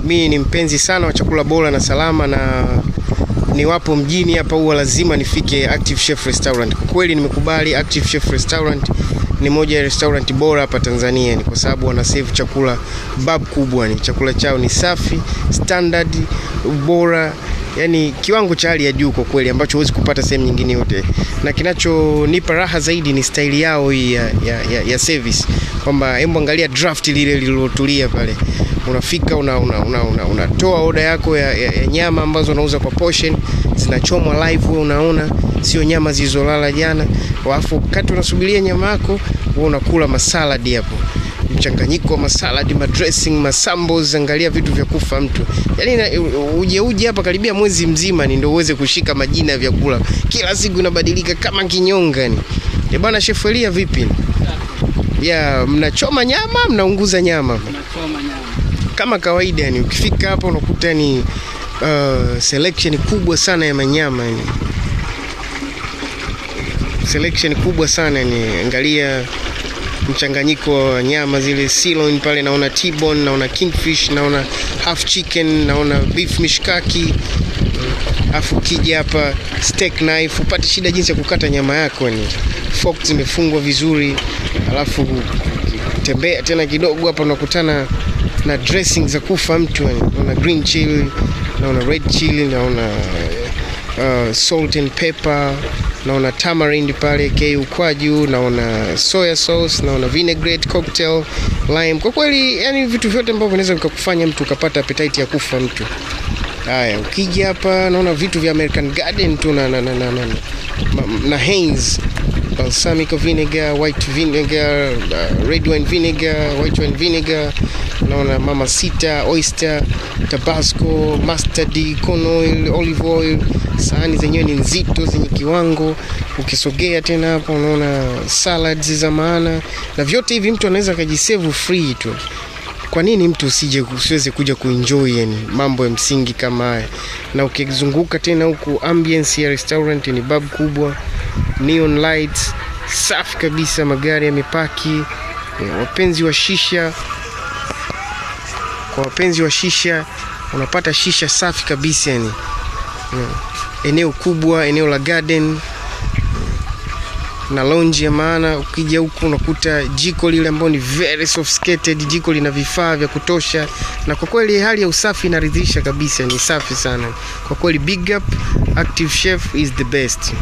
Mimi ni mpenzi sana wa chakula bora na salama, na niwapo mjini hapa huwa lazima nifike Active Chef Restaurant. Kwa kweli nimekubali Active Chef Restaurant ni moja ya restaurant bora hapa Tanzania, ni kwa sababu wana serve chakula bab kubwa. Ni chakula chao ni safi, standard, bora, yani kiwango cha hali ya juu kwa kweli, ambacho huwezi kupata sehemu nyingine yote. Na kinachonipa raha zaidi ni style yao hii ya service, kwamba hebu angalia draft lile lilotulia pale. Unafika unatoa order yako ya nyama ambazo unauza kwa portion, zinachomwa live, wewe unaona, sio nyama zilizolala jana. Alafu wakati unasubiria nyama yako, wewe unakula masaladi hapo, mchanganyiko wa masaladi, madressing, masambos, angalia vitu vya kufa mtu. Yaani uje hapa karibia mwezi mzima ni ndio uweze kushika majina ya vyakula. Kila siku inabadilika kama kinyonga ni. Bwana Chef Elia, vipi? Ya, mnachoma nyama, mnaunguza nyama? Mnachoma nyama. Kama kawaida yani, ukifika hapa unakuta ni selection kubwa sana ya manyama yani. Selection kubwa sana ni, angalia mchanganyiko wa nyama zile, sirloin pale, naona T-bone, naona kingfish, naona half chicken, naona beef mishkaki. Afu kija hapa steak knife, upate shida jinsi ya kukata nyama yako yani. Fork zimefungwa vizuri. Alafu tembea tena kidogo hapa unakutana na dressing za kufa mtu yani. Naona green chili, naona red chili, naona salt and pepper, naona tamarind pale, ukwaju, naona soya sauce, naona vinaigrette, cocktail, lime. Kwa kweli yani vitu vyote ambavyo vinaweza vikakufanya mtu ukapata appetite ya kufa mtu. Haya, ukija hapa naona vitu vya American Garden tu na Heinz balsamic vinegar, white vinegar, red wine vinegar, white wine vinegar, naona Mama Sita, oyster, tabasco, mustard, corn oil, olive oil. Sahani zenyewe ni nzito, zenye kiwango. Ukisogea tena hapa unaona salads za maana, na vyote hivi mtu anaweza kujisave free tu. Kwa nini mtu usiweze kuja kuenjoy yani mambo ya msingi kama haya? Na ukizunguka tena huku, ambience ya restaurant ni bab kubwa, neon lights, safi kabisa, magari yamepaki. Wapenzi wa shisha, kwa wapenzi wa shisha unapata shisha safi kabisa yani. Eneo kubwa, eneo la garden na lounge ya maana. Ukija huku unakuta jiko lile ambalo ni very sophisticated, jiko lina vifaa vya kutosha, na kwa kweli hali ya usafi inaridhisha kabisa, ni safi sana kwa kweli. Big up, Active Chef is the best.